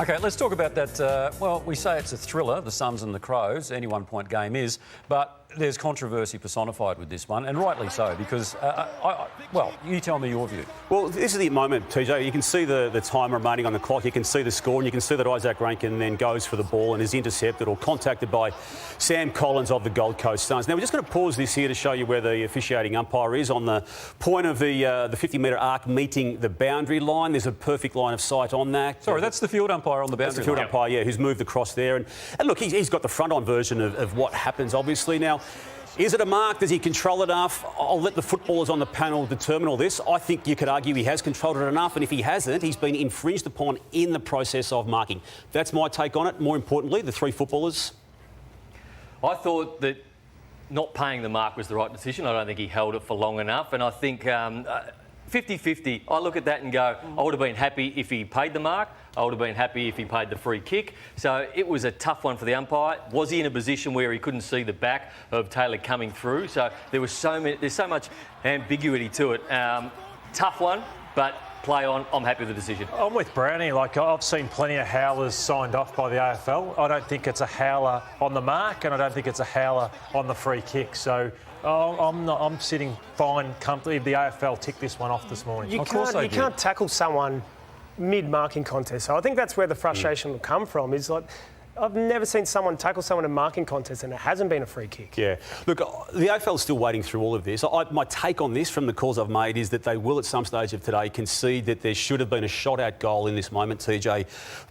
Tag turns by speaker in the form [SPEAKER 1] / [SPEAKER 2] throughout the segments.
[SPEAKER 1] OK, let's talk about that. Well, we say it's a thriller, the Suns and the Crows. Any one-point game is. But there's controversy personified with this one, and rightly so, because, well, you tell me your view.
[SPEAKER 2] Well, this is the moment, TJ. You can see the time remaining on the clock. You can see the score, and you can see that Isaac Rankin then goes for the ball and is intercepted or contacted by Sam Collins of the Gold Coast Suns. Now, we're just going to pause this here to show you where the officiating umpire is on the point of the 50-metre arc meeting the boundary line. There's a perfect line of sight on that.
[SPEAKER 1] Sorry, that's the field umpire on the boundary line.
[SPEAKER 2] That's the field umpire, yeah, who's moved across there. And look, he's got the front-on version of what happens, obviously. Now, is it a mark? Does he control it enough? I'll let the footballers on the panel determine all this. I think you could argue he has controlled it enough, and if he hasn't, he's been infringed upon in the process of marking. That's my take on it. More importantly, the three footballers.
[SPEAKER 3] I thought that not paying the mark was the right decision. I don't think he held it for long enough, and I think 50-50, I look at that and go, I would have been happy if he paid the mark. I would have been happy if he paid the free kick. So it was a tough one for the umpire. Was he in a position where he couldn't see the back of Taylor coming through? So there's so much ambiguity to it. Tough one, but play on. I'm happy with the decision.
[SPEAKER 4] I'm with Brownie. Like, I've seen plenty of howlers signed off by the AFL. I don't think it's a howler on the mark, and I don't think it's a howler on the free kick. So I'm sitting fine, comfortably. The AFL ticked this one off this morning.
[SPEAKER 5] You can't tackle someone mid-marking contest. So I think that's where the frustration will come from, is like, I've never seen someone tackle someone in a marking contest and it hasn't been a free kick.
[SPEAKER 2] Yeah. Look, the AFL is still waiting through all of this. My take on this from the calls I've made is that they will at some stage of today concede that there should have been a shot-at goal in this moment, TJ,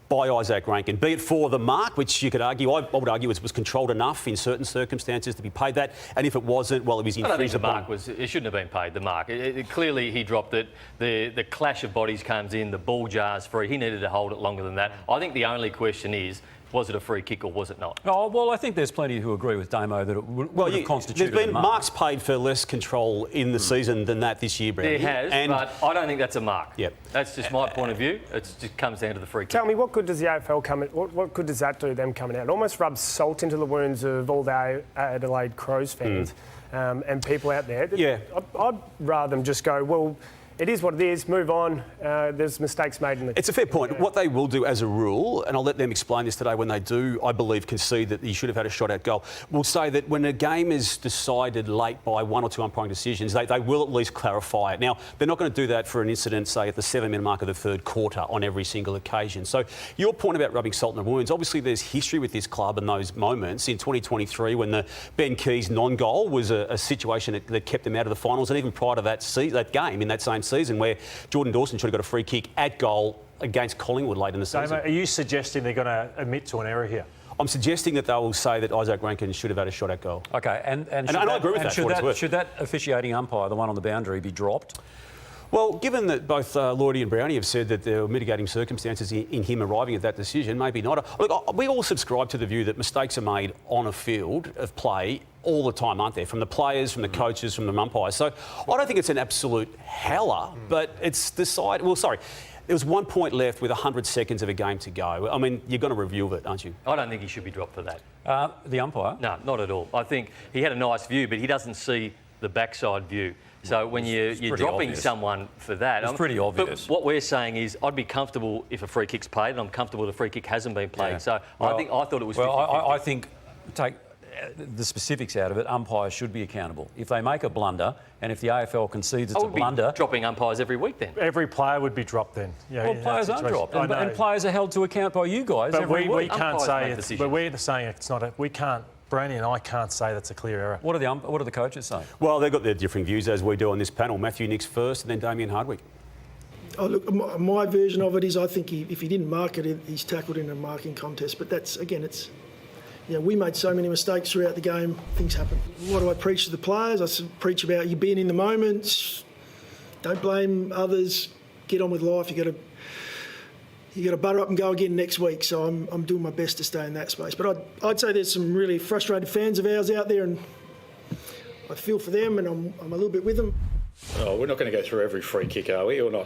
[SPEAKER 2] by Isaac Rankin. Be it for the mark, which you could argue, I would argue was controlled enough in certain circumstances to be paid that, and if it wasn't, well, it was infringed.
[SPEAKER 3] I don't think the mark was, it shouldn't have been paid, the mark. Clearly he dropped it, the clash of bodies comes in, the ball jars free, he needed to hold it longer than that. I think the only question is, was it a free kick or was it not?
[SPEAKER 1] Oh, well, I think there's plenty who agree with Damo that it would have constituted
[SPEAKER 2] there's been
[SPEAKER 1] a mark.
[SPEAKER 2] marks paid for less control in the season than that this year, Brandon.
[SPEAKER 3] There has, but I don't think that's a mark.
[SPEAKER 2] Yep.
[SPEAKER 3] That's just my point of view. It just comes down to the free kick.
[SPEAKER 5] Tell me, what good does the AFL come in? What good does that do, them coming out? It almost rubs salt into the wounds of all the Adelaide Crows fans and people out there.
[SPEAKER 2] Yeah.
[SPEAKER 5] I'd rather them just go, well, it is what it is, move on. There's mistakes made in the...
[SPEAKER 2] It's a fair point. What they will do as a rule, and I'll let them explain this today when they do, I believe, concede that he should have had a shot at goal, will say that when a game is decided late by one or two umpiring decisions, they will at least clarify it. Now, they're not going to do that for an incident, say, at the 7-minute mark of the third quarter on every single occasion. So your point about rubbing salt in the wounds, obviously there's history with this club and those moments. In 2023, when the Ben Keys non-goal was a situation that kept them out of the finals, and even prior to that game, in that same season where Jordan Dawson should have got a free kick at goal against Collingwood late in the season.
[SPEAKER 4] Damo, are you suggesting they're going to admit to an error here?
[SPEAKER 2] I'm suggesting that they will say that Isaac Rankin should have had a shot at goal.
[SPEAKER 1] OK, and
[SPEAKER 2] I agree with that.
[SPEAKER 1] Should that officiating umpire, the one on the boundary, be dropped?
[SPEAKER 2] Well, given that both Lloydie and Brownie have said that there were mitigating circumstances in him arriving at that decision, maybe not. Look, we all subscribe to the view that mistakes are made on a field of play all the time, aren't there? From the players, from the coaches, from the umpires. So I don't think it's an absolute howler, but it's decided... Well, sorry. There was 1 point left with 100 seconds of a game to go. I mean, you're going to review it, aren't you?
[SPEAKER 3] I don't think he should be dropped for that.
[SPEAKER 1] The umpire?
[SPEAKER 3] No, not at all. I think he had a nice view, but he doesn't see the backside view. So when you're dropping someone for that...
[SPEAKER 1] It's pretty obvious.
[SPEAKER 3] But what we're saying is I'd be comfortable if a free kick's played, and I'm comfortable if a free kick hasn't been played. Yeah. So I thought it was 50-50.
[SPEAKER 1] Well, I think, take the specifics out of it, umpires should be accountable. If they make a blunder, and if the AFL concedes it's a blunder...
[SPEAKER 3] dropping umpires every week then.
[SPEAKER 4] Every player would be dropped then.
[SPEAKER 1] Yeah, well, players aren't dropped. And players are held to account by you guys every week.
[SPEAKER 4] We can't say it's... But we're saying it's not a... We can't... Brownie and I can't say that's a clear error.
[SPEAKER 1] What do the coaches say?
[SPEAKER 2] Well, they've got their differing views, as we do on this panel. Matthew Nicks first, and then Damien Hardwick.
[SPEAKER 6] Oh, look, my version of it is I think if he didn't mark it, he's tackled in a marking contest. But that's, again, it's... You know, we made so many mistakes throughout the game, things happen. What do I preach to the players? I preach about you being in the moment, don't blame others, get on with life. You got to butter up and go again next week. So I'm doing my best to stay in that space. But I'd say there's some really frustrated fans of ours out there, and I feel for them, and I'm a little bit with them.
[SPEAKER 7] Oh, we're not going to go through every free kick, are we, or not?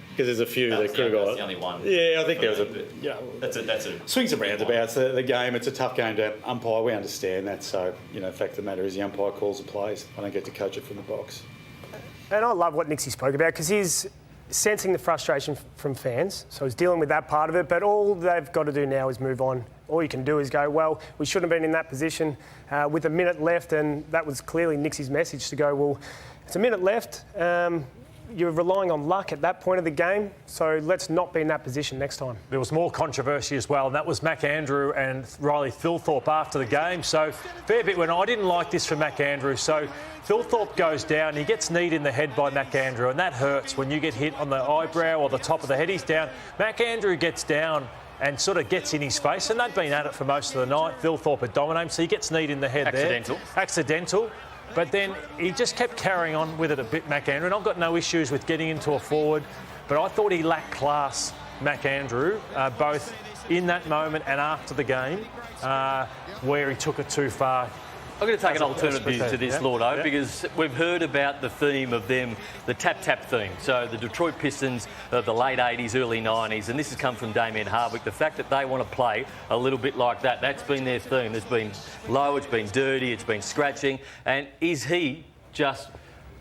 [SPEAKER 7] Because there's a few that could have got.
[SPEAKER 8] That's the only one.
[SPEAKER 7] Yeah, I think there was a. Yeah,
[SPEAKER 8] that's a
[SPEAKER 7] swings and roundabouts. The game. It's a tough game to umpire. We understand that. So the fact of the matter is, the umpire calls the plays. I don't get to coach it from the box.
[SPEAKER 5] And I love what Nixie spoke about, because sensing the frustration from fans, so he's dealing with that part of it, but all they've got to do now is move on. All you can do is go, well, we shouldn't have been in that position with a minute left, and that was clearly Nixie's message to go, well, it's a minute left, you're relying on luck at that point of the game, so let's not be in that position next time.
[SPEAKER 4] There was more controversy as well, and that was McAndrew and Riley Thilthorpe after the game. So fair bit when I didn't like this from McAndrew. So Thilthorpe goes down, he gets kneed in the head by McAndrew, and that hurts when you get hit on the eyebrow or the top of the head. He's down. McAndrew gets down and sort of gets in his face, and they'd been at it for most of the night. Thilthorpe had dominated, so he gets kneed in the head there. Accidental. But then he just kept carrying on with it a bit, McAndrew, and I've got no issues with getting into a forward, but I thought he lacked class, McAndrew, both in that moment and after the game, where he took it too far.
[SPEAKER 3] I'm going to take an alternative view to this, Lordo, because we've heard about the theme of them, the tap-tap theme. So the Detroit Pistons of the late 80s, early 90s, and this has come from Damien Hardwick, the fact that they want to play a little bit like that. That's been their theme. It's been low, it's been dirty, it's been scratching. And is he just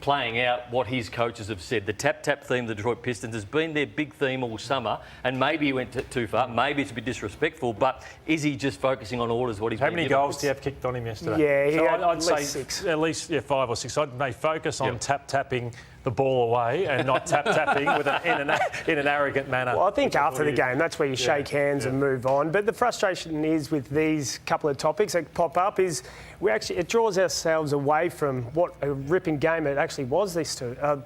[SPEAKER 3] playing out what his coaches have said? The tap-tap theme of the Detroit Pistons has been their big theme all summer, and maybe he went too far, maybe it's a bit disrespectful, but is he just focusing on orders, what he's
[SPEAKER 4] How
[SPEAKER 3] been
[SPEAKER 4] many
[SPEAKER 3] given?
[SPEAKER 4] goals do you have kicked on him yesterday?
[SPEAKER 5] Yeah, he had
[SPEAKER 4] I'd
[SPEAKER 5] at
[SPEAKER 4] say
[SPEAKER 5] least 6.
[SPEAKER 4] At least 5 or 6. I'd may focus on tap-tapping the ball away and not tap-tapping in an arrogant manner.
[SPEAKER 5] Well, I think after the game, that's where you shake hands and move on. But the frustration is with these couple of topics that pop up is it draws ourselves away from what a ripping game it actually was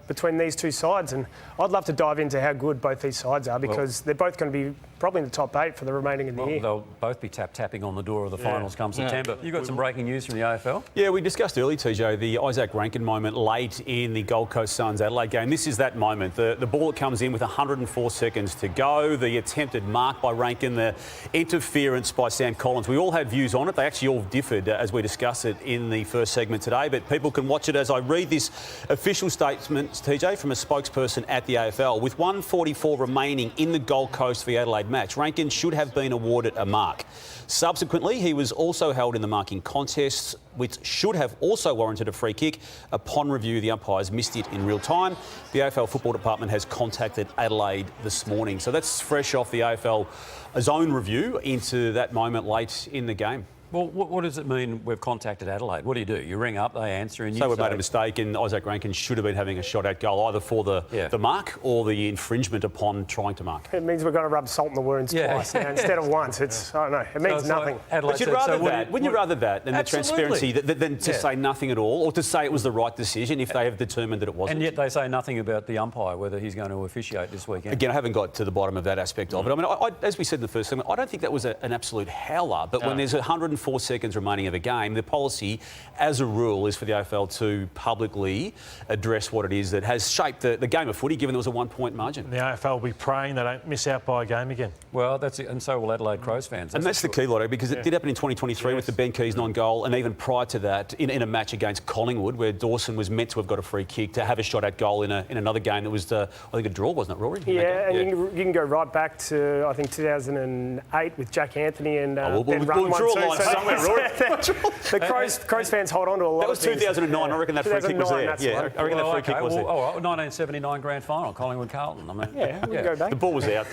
[SPEAKER 5] between these two sides. And I'd love to dive into how good both these sides are, because they're both going to be probably in the top 8 for the remaining of the year.
[SPEAKER 1] They'll both be tapping on the door of the finals come September. You got some breaking news from the AFL?
[SPEAKER 2] Yeah, we discussed early, TJ, the Isaac Rankin moment late in the Gold Coast Suns Adelaide game. This is that moment. The ball that comes in with 104 seconds to go, the attempted mark by Rankin, the interference by Sam Collins. We all had views on it. They actually all differed as we discussed it in the first segment today, but people can watch it as I read this official statement, TJ, from a spokesperson at the AFL. With 1:44 remaining in the Gold Coast v Adelaide match, Rankin should have been awarded a mark. Subsequently, he was also held in the marking contest, which should have also warranted a free kick. Upon review, the umpires missed it in real time. The AFL Football Department has contacted Adelaide this morning. So that's fresh off the AFL's own review into that moment late in the game.
[SPEAKER 1] Well, what does it mean we've contacted Adelaide? What do? You ring up, they answer, and you
[SPEAKER 2] say we've made a mistake, and Isaac Rankin should have been having a shot at goal, either for the mark or the infringement upon trying to mark.
[SPEAKER 5] It means we've got to rub salt in the wounds twice now, instead of once. It's I don't know. It means nothing.
[SPEAKER 2] But you'd rather wouldn't you rather that than the transparency than to say nothing at all, or to say it was the right decision if they have determined that it wasn't?
[SPEAKER 1] And yet they say nothing about the umpire, whether he's going to officiate this weekend.
[SPEAKER 2] Again, I haven't got to the bottom of that aspect of it. I mean, as we said in the first segment, I don't think that was an absolute howler. But when there's 104 seconds remaining of a game, the policy, as a rule, is for the AFL to publicly address what it is that has shaped the game of footy, given there was a 1-point margin.
[SPEAKER 4] The AFL will be praying they don't miss out by a game again.
[SPEAKER 1] Well, that's it, and so will Adelaide Crows fans.
[SPEAKER 2] And that's the key, Lotto, because it did happen in 2023 with the Ben Keays non-goal, and even prior to that, in a match against Collingwood, where Dawson was meant to have got a free kick, to have a shot at goal in another game that was, I think, a draw, wasn't it, Rory?
[SPEAKER 5] Yeah, and you can go right back to, I think, 2008 with Jack Anthony and Ben Run
[SPEAKER 2] we'll draw a line somewhere, Rory.
[SPEAKER 5] The Crows fans hold on to a lot.
[SPEAKER 2] That was 2009. I reckon that free kick was there. Yeah, I reckon that free kick was there.
[SPEAKER 1] 1979 grand final, Collingwood Carlton. I mean,
[SPEAKER 5] we can go back.
[SPEAKER 2] The ball was out.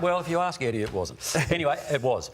[SPEAKER 1] Well, if you ask Eddie, it wasn't. Anyway, it was.